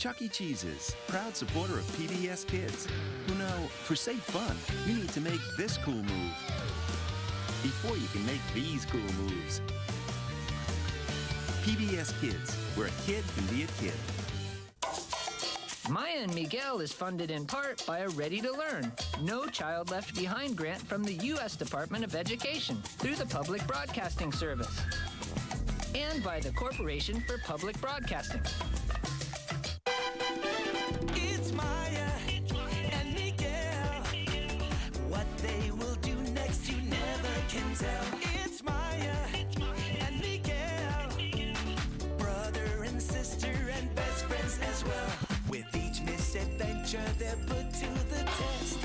Chuck E. Cheese's, proud supporter of PBS Kids, who know for safe fun, you need to make this cool move before you can make these cool moves. PBS Kids, where a kid can be a kid. Maya and Miguel is funded in part by a Ready to Learn, No Child Left Behind grant from the U.S. Department of Education through the Public Broadcasting Service and by the Corporation for Public Broadcasting. It's Maya and Miguel. What they will do next, you never can tell. It's Maya and Miguel, brother and sister and best friends as well. With each misadventure, they're put to the test.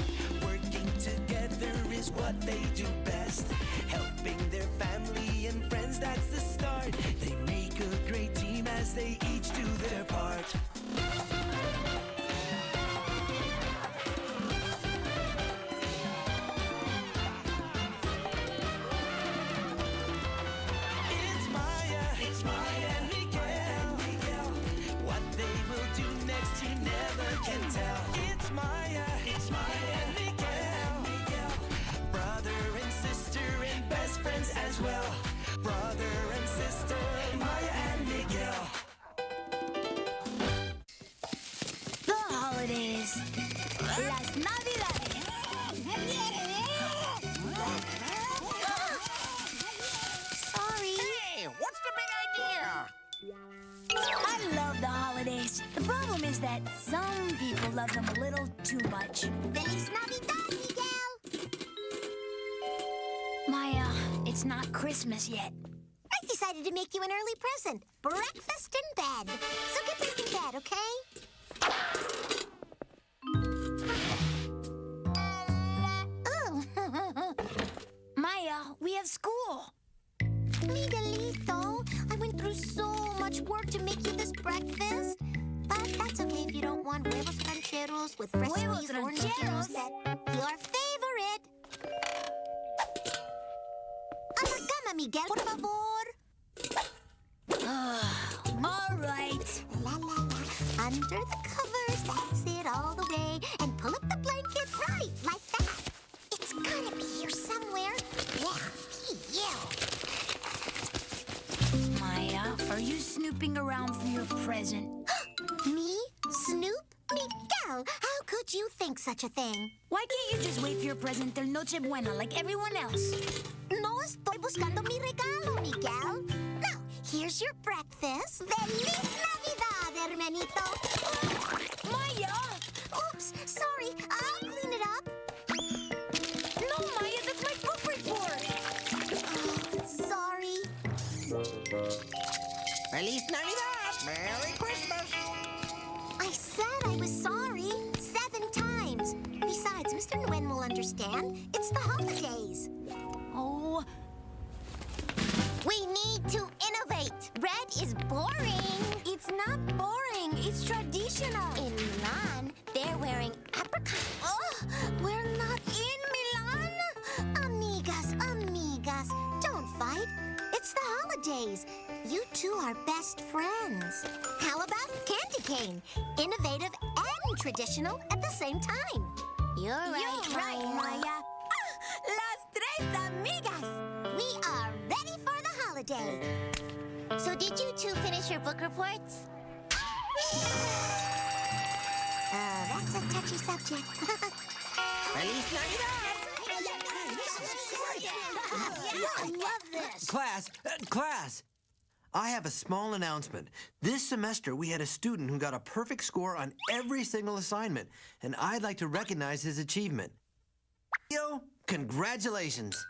Working together is what they do best. Helping their family and friends, that's the start. They make a great team as they each do their part. Las Navidades. Sorry. Hey, what's the big idea? I love the holidays. The problem is that some people love them a little too much. Feliz Navidad, Miguel! Maya, it's not Christmas yet. I decided to make you an early present. Breakfast in bed. So get back in bed, okay? Maya, we have school. Miguelito, I went through so much work to make you this breakfast. But that's okay if you don't want huevos rancheros with fresh Huevos squeezed orange rancheros? juice. Your favorite. A la cama, Miguel, por favor. All right. La, la, la. Under the covers, that's it all the way. And pull up the blanket right, like that. It's gotta be here somewhere. Yeah, Maya, are you snooping around for your present? Me? Snoop? Miguel, how could you think such a thing? Why can't you just wait for your present till Nochebuena like everyone else? No estoy buscando mi regalo, Miguel. Now, here's your breakfast. Feliz Navidad, hermanito. Maya! Oops, sorry. I'll clean it up. No, Maya, that's my book report. Sorry. Feliz Navidad! Merry Christmas! I said I was sorry 7 times. Besides, Mr. Nguyen will understand. It's the holidays. Oh, We need to innovate. Red is boring. It's not boring. It's traditional. In Milan, they're wearing apricot. Oh, we're not in Milan. Amigas, amigas, don't fight. It's the holidays. You two are best friends. How about candy cane? Innovative and traditional at the same time. You're right, Maya. las tres amigas. We are ready for the holiday. So did you two finish your book reports? That's a touchy subject. Feliz Navidad! I love this. Class! I have a small announcement. This semester, we had a student who got a perfect score on every single assignment, and I'd like to recognize his achievement. Yo, congratulations!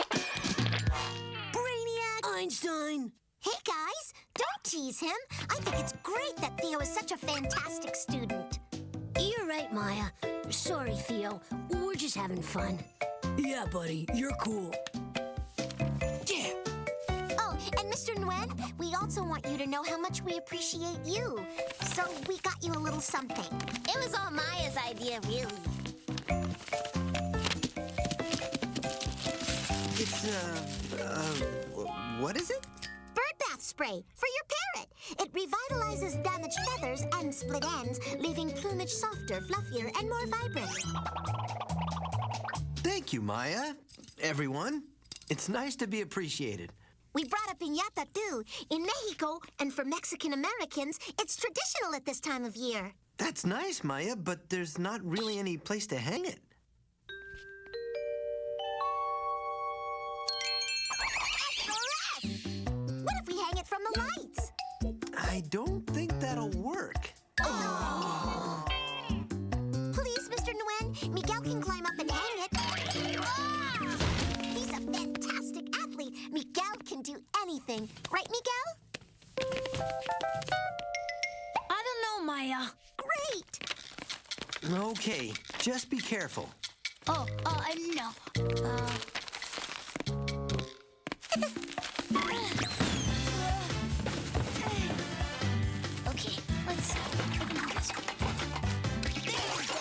Brainiac! Einstein! Hey, guys, don't tease him. I think it's great that Theo is such a fantastic student. You're right, Maya. Sorry, Theo. We're just having fun. Yeah, buddy, you're cool. Yeah! Oh, and Mr. Nguyen, we also want you to know how much we appreciate you. So we got you a little something. It was all Maya's idea, really. It's, what is it? Bird bath spray for your parrot. It revitalizes damaged feathers and split ends, leaving plumage softer, fluffier, and more vibrant. Thank you, Maya. Everyone, it's nice to be appreciated. We brought a piñata, too. In Mexico, and for Mexican Americans, it's traditional at this time of year. That's nice, Maya, but there's not really any place to hang it. What if we hang it from the lights? I don't think that'll work. Oh. Please, Mr. Nguyen, Miguel can climb up and hang it. Oh. He's a fantastic athlete. Miguel can do anything. Right, Miguel? I don't know, Maya. Great. Okay, just be careful. Oh, no. Okay, let's see. I can do this. There we go.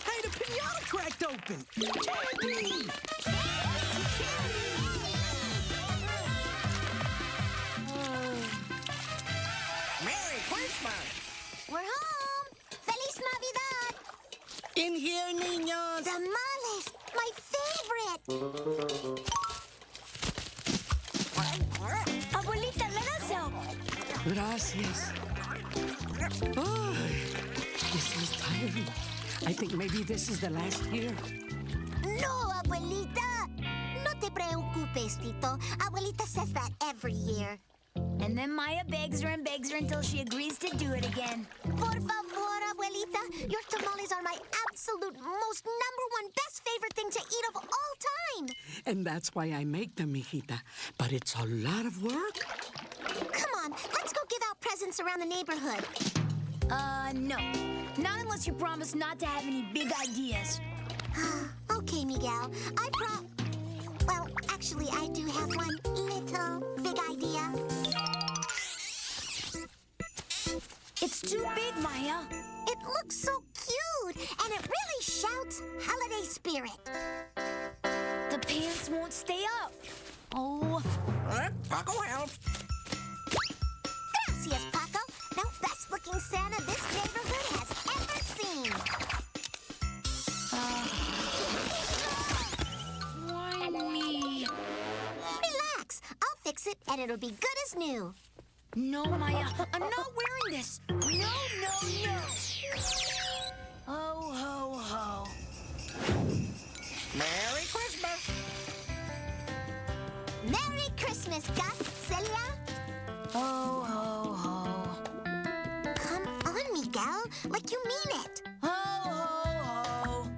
Hey, the piñata cracked open. Candy! Merry Christmas! We're home. Feliz Navidad. In here, niños. Tamales, my favorite. Abuelita, let us help. Gracias. Oh, this is tiring. I think maybe this is the last year. No, Abuelita. No te preocupes, Tito. Abuelita says that every year. And then Maya begs her and begs her until she agrees to do it again. Por favor, Abuelita. Your tamales are my absolute most #1 best favorite thing to eat of all time. And that's why I make them, mijita. But it's a lot of work. Come on, let's go give out presents around the neighborhood. No. Not unless you promise not to have any big ideas. Okay, Miguel. Well, actually, I do have one little big idea. It's too big, Maya. It looks so cute, and it really shouts holiday spirit. The pants won't stay up. Oh. Paco help. Gracias, Paco. Now, best-looking Santa this neighborhood has ever seen. Why me? Relax. I'll fix it, and it'll be good as new. No, Maya. I'm not wearing this. No, no, no. Ho, ho, ho. Merry Christmas! Merry Christmas, Gus, Celia. Ho, ho, ho. Come on, Miguel. Like you mean it. Ho, ho, ho.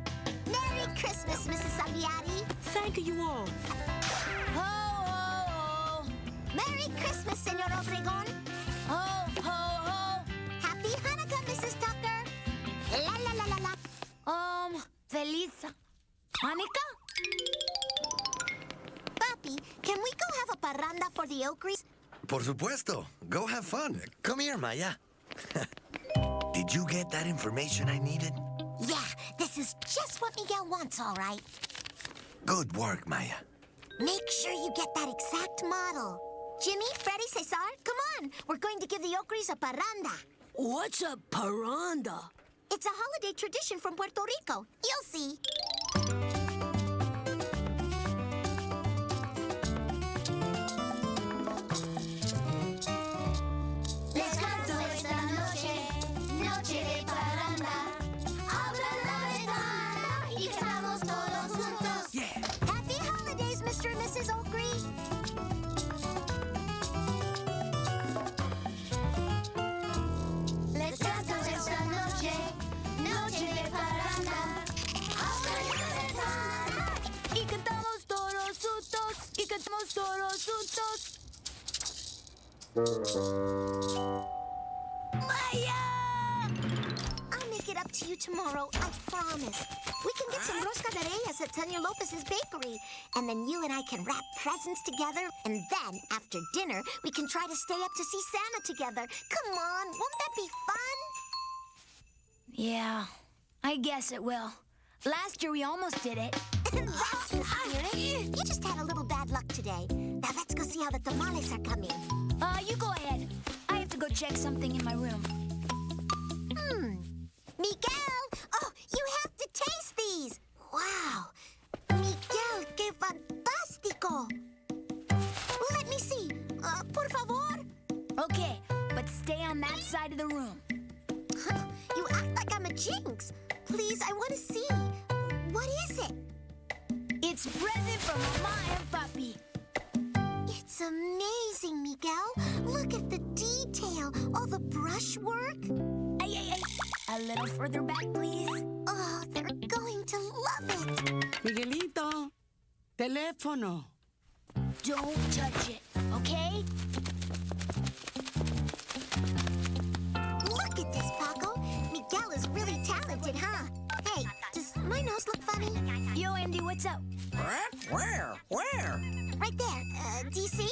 Merry Christmas, Mrs. Salviati. Thank you all. Ho, ho, ho. Merry Christmas, Senor Obregon. Ho, ho, ho. Happy Hanukkah, Mrs. Tucker. La la la la la. Feliz Hanukkah? Papi, can we go have a parranda for the Oakries? Por supuesto. Go have fun. Come here, Maya. Did you get that information I needed? Yeah, this is just what Miguel wants, all right. Good work, Maya. Make sure you get that exact model. Jimmy, Freddie, Cesar, come on. We're going to give the Oakries a parranda. What's a parranda? It's a holiday tradition from Puerto Rico. You'll see. Les canto esta noche, noche de parranda. Abra la ventana y estamos todos juntos. Yeah. Happy holidays, Mr. and Mrs. Oakley. Les canto esta noche, noche de parranda. Abra la ventana Y cantamos todos juntos. Y cantamos todos juntos. Maya! I'll make it up to you tomorrow, I promise. We can get some roscaderillas at Tanya Lopez's bakery. And then you and I can wrap presents together. And then, after dinner, we can try to stay up to see Santa together. Come on, won't that be fun? Yeah, I guess it will. Last year we almost did it. That's the spirit. You just had a little bad luck today. Now let's go see how the tamales are coming. You go ahead. I have to go check something in my room. Miguel! Oh, you have to taste these! Wow! Miguel, qué fantástico! Let me see. Por favor. Okay, but stay on that side of the room. Huh? You act like I'm a jinx. Please, I want to see. What is it? It's a present from Mama and Papi. It's amazing, Miguel. Look at the detail. All the brushwork. Ay. A little further back, please. Oh, they're going to love it. Miguelito, teléfono. Don't touch it, okay? Look at this, Paco. Miguel is really talented, huh? Hey, does my nose look funny? Yo, Andy, what's up? What? Where? Where? Right there. Do you see?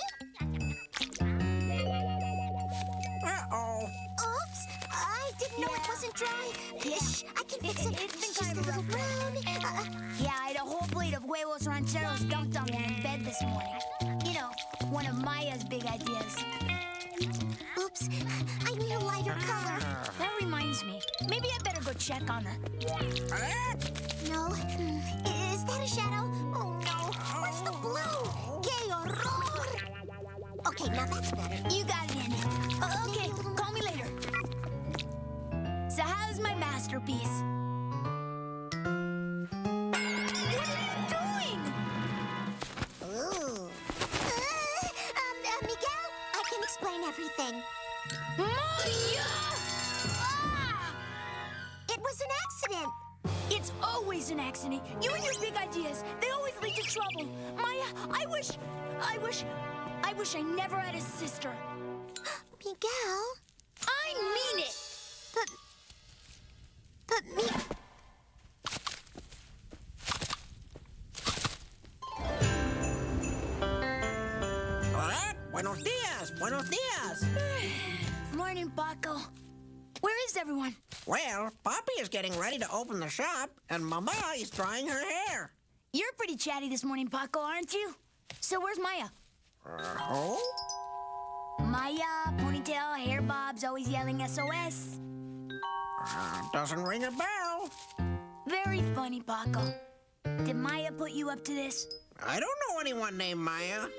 Uh-oh. Oops. I didn't know it wasn't dry. Shh, I can fix it. It's been Just kind a of little rough. brown. Yeah, I had a whole plate of huevos rancheros dumped on me in bed this morning. You know, one of Maya's big ideas. Oops. I need a lighter color. That reminds me. Maybe I better go check on her. No. Is that a shadow? Oh, no. Where's the blue? Que horror. Okay, now that's better. You got it, Andy. Okay, call me later. So how's my masterpiece? What are you doing? Ooh. Miguel, I can explain everything. Maya! Ah! It was an accident. It's always an accident. You and your big ideas, they always lead to trouble. Maya, I wish I never had a sister. Miguel? I mean it. But me... What? Buenos dias. Buenos dias. Morning, Paco. Where is everyone? Well, Papi is getting ready to open the shop, and Mama is drying her hair. You're pretty chatty this morning, Paco, aren't you? So where's Maya? Oh? Maya, ponytail, hair bobs, always yelling SOS. Doesn't ring a bell. Very funny, Paco. Did Maya put you up to this? I don't know anyone named Maya.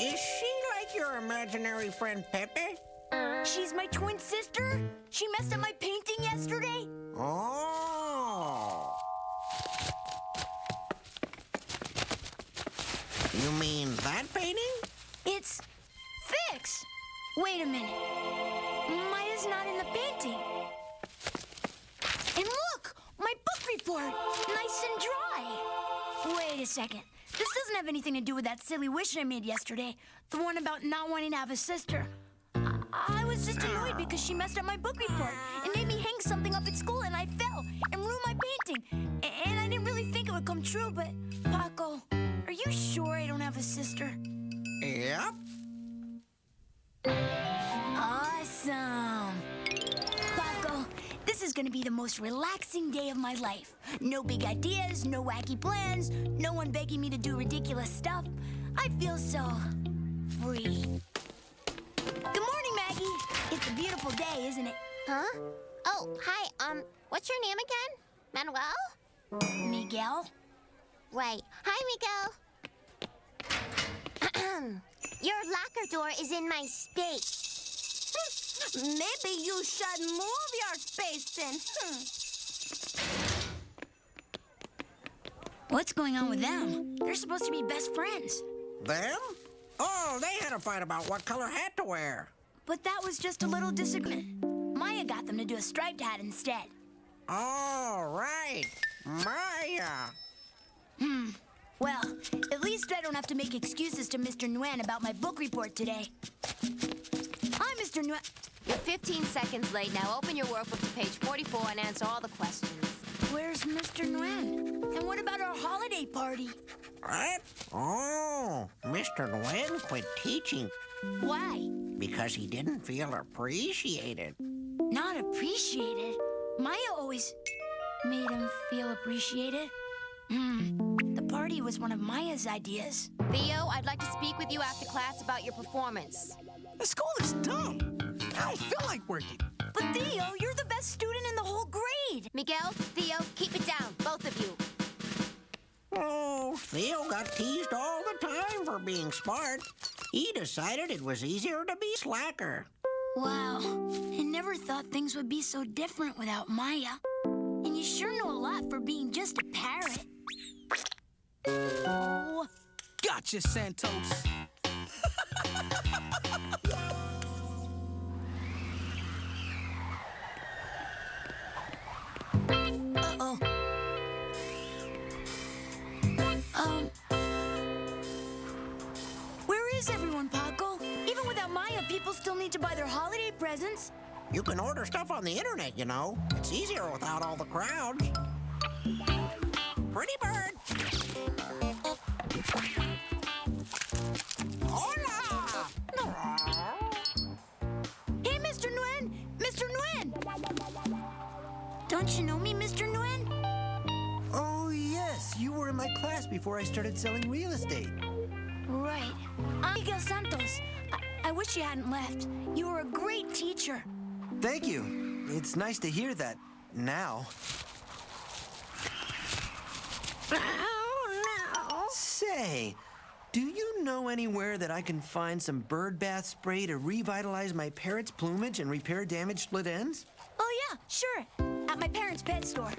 Is she like your imaginary friend Pepe? She's my twin sister. She messed up my painting yesterday. Oh. You mean that painting? It's fixed. Wait a minute. Maya's not in the painting. And look, my book report, nice and dry. Wait a second. This doesn't have anything to do with that silly wish I made yesterday. The one about not wanting to have a sister. I was just annoyed because she messed up my book report and made me hang something up at school, and I fell and ruined my painting. And I didn't really think it would come true, but Paco, are you sure I don't have a sister? Yep. Awesome. Paco, this is gonna be the most relaxing day of my life. No big ideas, no wacky plans, no one begging me to do ridiculous stuff. I feel so free. Good morning, Maggie. It's a beautiful day, isn't it? Huh? Oh, hi. What's your name again? Manuel? Miguel? Right. Hi, Miguel. Your locker door is in my space. Maybe you should move your space then. What's going on with them? They're supposed to be best friends. Them? Oh, they had a fight about what color hat to wear. But that was just a little disagreement. Maya got them to do a striped hat instead. All right. Maya. Well, at least I don't have to make excuses to Mr. Nguyen about my book report today. Hi, Mr. Nguyen. You're 15 seconds late. Now open your workbook to page 44 and answer all the questions. Where's Mr. Nguyen? And what about our holiday party? What? Oh, Mr. Nguyen quit teaching Why? because he didn't feel appreciated. Not appreciated? Maya always made him feel appreciated. The party was one of Maya's ideas. Theo, I'd like to speak with you after class about your performance. The school is dumb. I don't feel like working. But Theo, you're the best student in the whole grade. Miguel, Theo, keep it down, both of you. Oh, Theo got teased all the time for being smart. He decided it was easier to be slacker. Wow, I never thought things would be so different without Maya. And you sure know a lot for being just a parrot. Oh, Gotcha, Santos. uh-oh. Where is everyone, Paco? Even without Maya, people still need to buy their holiday presents. You can order stuff on the internet, you know. It's easier without all the crowds. Pretty bird. Hola! Hey, Mr. Nguyen! Mr. Nguyen! Don't you know me, Mr. Nguyen? Oh, yes. You were in my class before I started selling real estate. Right. I'm Miguel Santos. I wish you hadn't left. You were a great teacher. Thank you. It's nice to hear that now. Oh, no. Say, do you know anywhere that I can find some bird bath spray to revitalize my parrot's plumage and repair damaged split ends? Oh, yeah, sure. At my parents' pet store.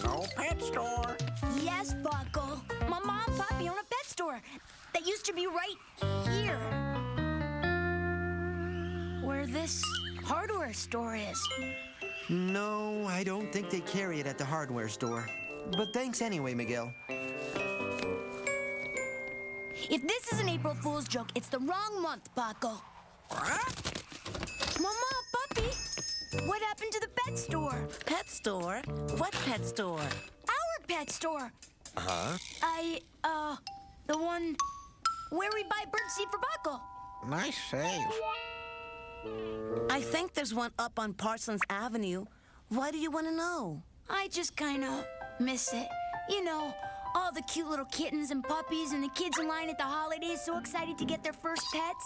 No pet store. Yes, Paco. My mom and Papi own a pet store that used to be right here. Where this hardware store is. No, I don't think they carry it at the hardware store. But thanks anyway, Miguel. If this is an April Fool's joke, it's the wrong month, Paco. What? Mama, Papi, what happened to the pet store? Pet store? What pet store? Our pet store. Huh? The one where we buy birdseed for Paco. Nice save. I think there's one up on Parsons Avenue. Why do you want to know? I just kind of miss it. You know, all the cute little kittens and puppies and the kids in line at the holidays so excited to get their first pets.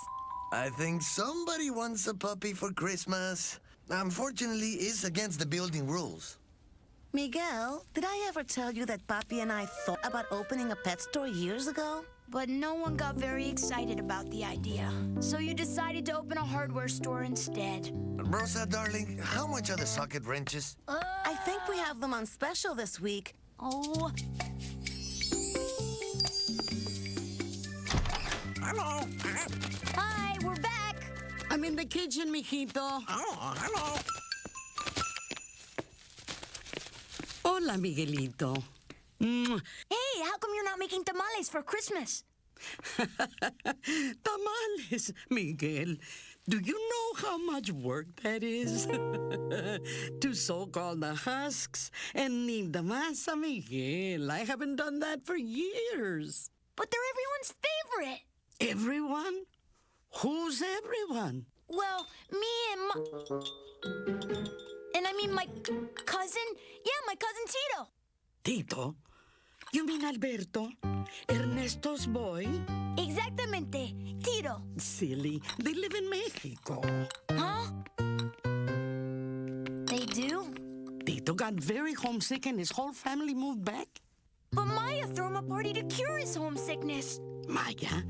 I think somebody wants a puppy for Christmas. Unfortunately, it's against the building rules. Miguel, did I ever tell you that Papi and I thought about opening a pet store years ago? But no one got very excited about the idea. So you decided to open a hardware store instead. Rosa, darling, how much are the socket wrenches? I think we have them on special this week. Oh. Hello. Hi, we're back. I'm in the kitchen, mijito. Oh, hello. Hola, Miguelito. Mwah. Hey, how come you're not making tamales for Christmas? Tamales, Miguel. Do you know how much work that is? To soak all the husks and knead the masa, Miguel. I haven't done that for years. But they're everyone's favorite. Everyone? Who's everyone? Well, me and I mean my cousin. Yeah, my cousin Tito. Tito? You mean Alberto? Ernesto's boy? Exactamente, Tito. Silly. They live in Mexico. Huh? They do? Tito got very homesick and his whole family moved back. But Maya threw him a party to cure his homesickness. Maya,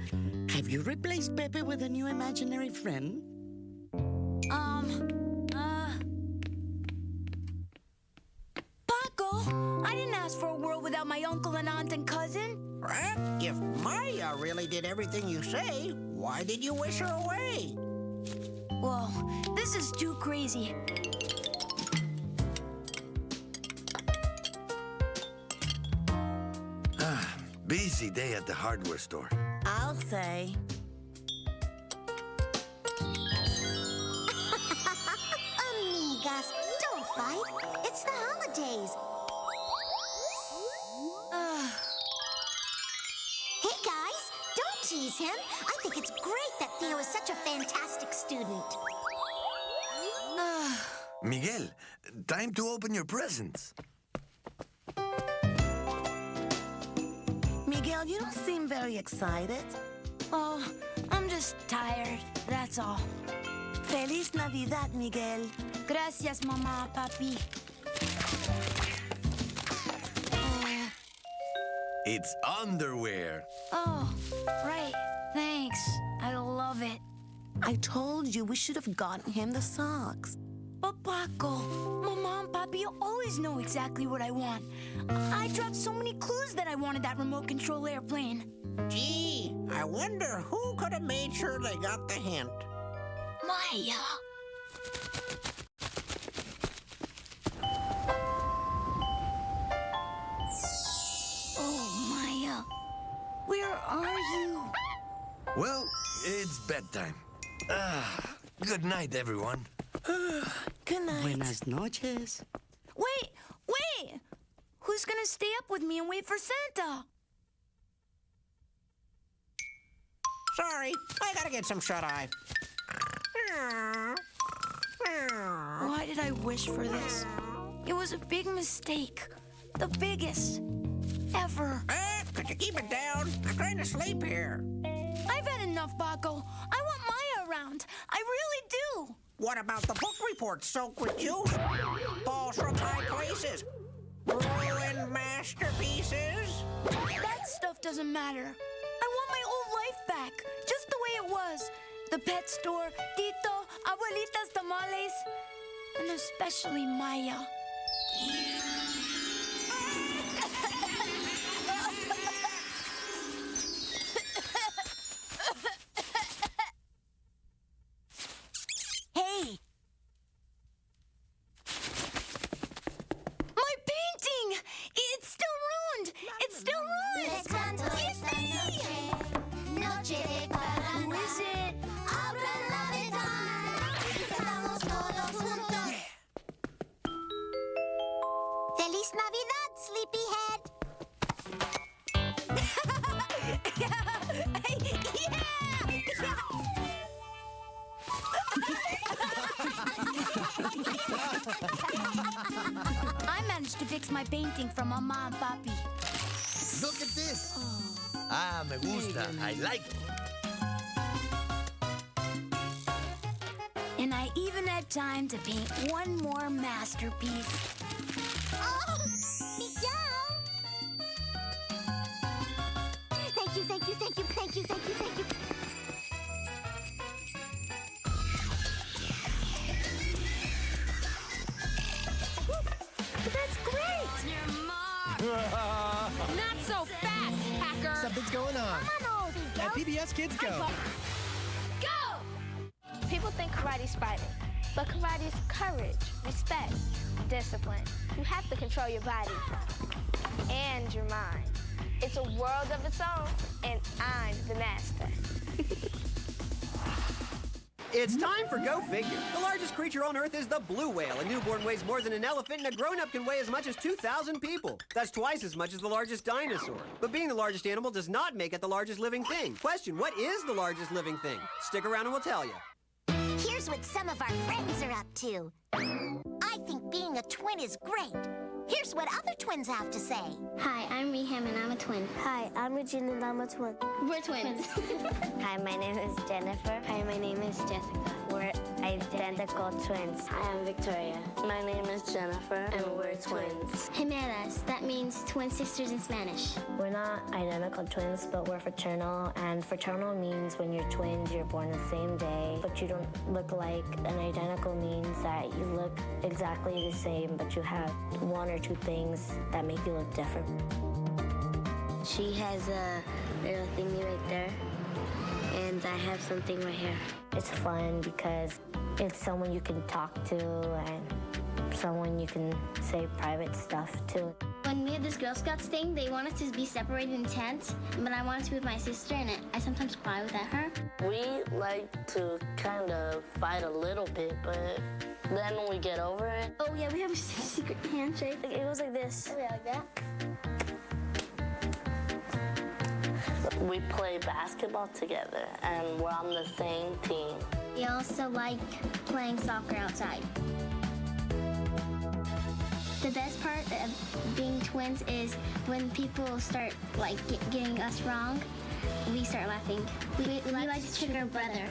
have you replaced Pepe with a new imaginary friend? Paco, I didn't ask for a world without my uncle and aunt and cousin. Well, if Maya really did everything you say, why did you wish her away? Whoa, this is too crazy. Busy day at the hardware store. I'll say. Amigas, don't fight. It's the holidays. Hey, guys, don't tease him. I think it's great that Theo is such a fantastic student. Miguel, time to open your presents. Miguel, you don't seem very excited. Oh, I'm just tired, that's all. Feliz Navidad, Miguel. Gracias, Mama, Papi. It's underwear. Oh, right. Thanks. I love it. I told you we should have gotten him the socks. But Paco, Mama and Papi always know exactly what I want. I dropped so many clues that I wanted that remote control airplane. Gee, I wonder who could have made sure they got the hint. Maya. Oh, Maya. Where are you? Well, it's bedtime. Good night, everyone. Good night. Buenas noches. Wait! Who's gonna stay up with me and wait for Santa? Sorry, I gotta get some shut-eye. Why did I wish for this? It was a big mistake. The biggest ever. Could you keep it down? I'm trying to sleep here. I've had enough, Paco. I want Maya around. I really do. What about the book reports soaked with juice? Balls from high places? Ruined masterpieces? That stuff doesn't matter. I want my old life back, just the way it was. The pet store, Tito, Abuelita's tamales, and especially Maya. Hey! My painting! It's still ruined! It's still ruined! It's time to Noche para Who is it? Ahora Navidad. Estamos todos juntos. Feliz Navidad, sleepyhead. I managed to fix my painting from Mama and Papi. Look at this. Me gusta. I like it. And I even had time to paint one more masterpiece. Oh, Miguel! Thank you. That's great! Your mom! Not so fast, hacker! Something's going on. At PBS Kids Go. Go! People think karate's fighting, but karate's courage, respect, discipline. You have to control your body and your mind. It's a world of its own, and I'm the master. It's time for Go Figure. The largest creature on Earth is the blue whale. A newborn weighs more than an elephant, and a grown-up can weigh as much as 2,000 people. That's twice as much as the largest dinosaur. But being the largest animal does not make it the largest living thing. Question, what is the largest living thing? Stick around and we'll tell you. Here's what some of our friends are up to. I think being a twin is great. Here's what other twins have to say. Hi, I'm Reham, and I'm a twin. Hi, I'm Regina, and I'm a twin. We're twins. Hi, my name is Jennifer. Hi, my name is Jessica. We're identical twins. Hi, I'm Victoria. My name is Jennifer, and we're twins. Gemelas, that means twin sisters in Spanish. We're not identical twins, but we're fraternal, and fraternal means when you're twins, you're born the same day, but you don't look alike, and identical means that you look exactly the same, but you have one or two things that make you look different. She has a little thingy right there, and I have something right here. It's fun because it's someone you can talk to and someone you can say private stuff to. When we had this Girl Scouts thing, they wanted to be separated in tents, but I wanted to be with my sister, and I sometimes cry without her. We like to kind of fight a little bit, but Then we get over it. Oh yeah, we have a secret handshake. It goes like this. Oh yeah, like that. We play basketball together, and we're on the same team. We also like playing soccer outside. The best part of being twins is when people start like getting us wrong, we start laughing. We like to trick our brother.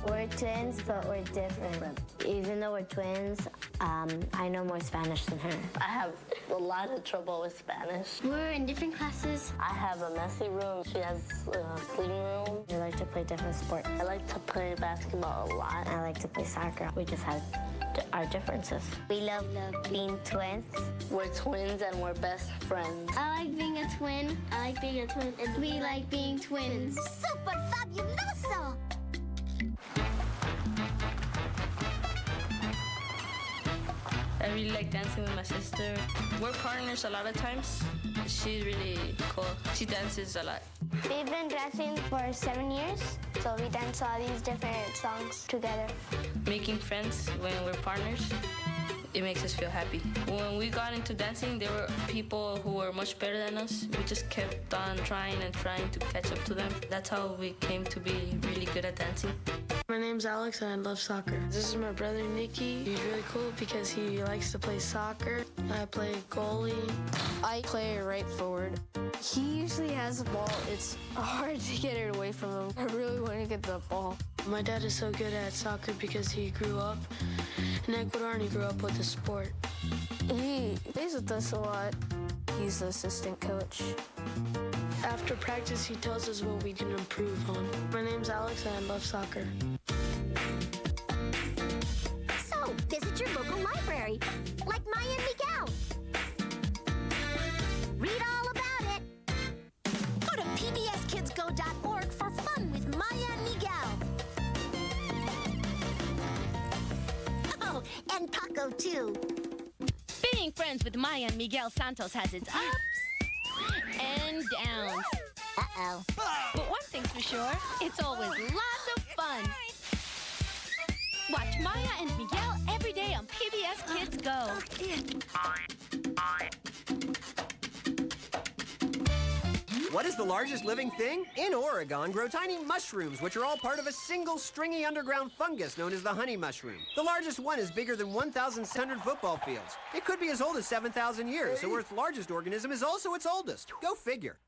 We're twins, but we're different. Even though we're twins, I know more Spanish than her. I have a lot of trouble with Spanish. We're in different classes. I have a messy room. She has a clean room. We like to play different sports. I like to play basketball a lot. I like to play soccer. We just have our differences. We love being twins. We're twins and we're best friends. I like being a twin. I like being a twin. And we like being twins. Super fabuloso! I really like dancing with my sister. We're partners a lot of times. She's really cool. She dances a lot. We've been dancing for 7 years, so we dance all these different songs together. Making friends when we're partners, it makes us feel happy. When we got into dancing, there were people who were much better than us. We just kept on trying to catch up to them. That's how we came to be really good at dancing. My name's Alex and I love soccer. This is my brother Nicky. He's really cool because he likes to play soccer. I play goalie. I play right forward. He usually has the ball. It's hard to get it away from him. I really want to get the ball. My dad is so good at soccer because he grew up in Ecuador and he grew up with the sport. He plays with us a lot. He's the assistant coach. After practice, he tells us what we can improve on. My name's Alex and I love soccer. So, visit your local library, like Maya and Miguel. Read all about it. Go to pbskidsgo.org for fun with Maya and Miguel. Oh, and Paco, too. Being friends with Maya and Miguel Santos has its ups and downs. Uh-oh. But one thing's for sure, it's always lots of fun. Watch Maya and Miguel every day on PBS Kids Go. What is the largest living thing? In Oregon, grow tiny mushrooms, which are all part of a single stringy underground fungus known as the honey mushroom. The largest one is bigger than 1,600 football fields. It could be as old as 7,000 years, so Earth's largest organism is also its oldest. Go figure.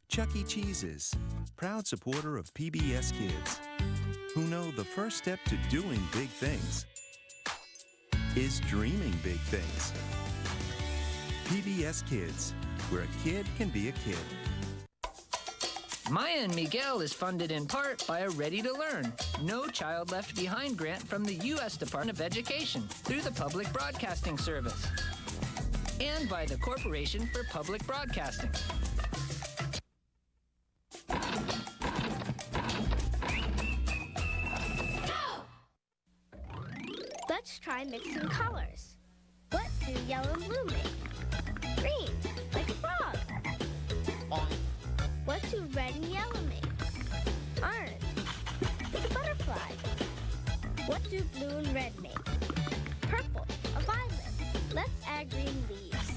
Chuck E. Cheese's, proud supporter of PBS Kids, who know the first step to doing big things is dreaming big things. PBS Kids, where a kid can be a kid. Maya and Miguel is funded in part by a Ready to Learn, No Child Left Behind grant from the U.S. Department of Education through the Public Broadcasting Service and by the Corporation for Public Broadcasting. Let's try mixing colors. What do yellow and blue make? Green, like a frog. What do red and yellow make? Orange, like a butterfly. What do blue and red make? Purple, a violet. Let's add green leaves.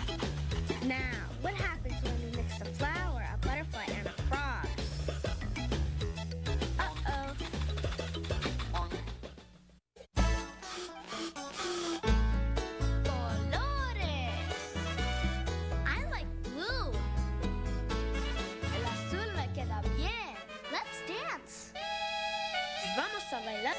Now, what happens when we mix a flower, a butterfly, and a frog? Uh-oh. Vamos a bailar.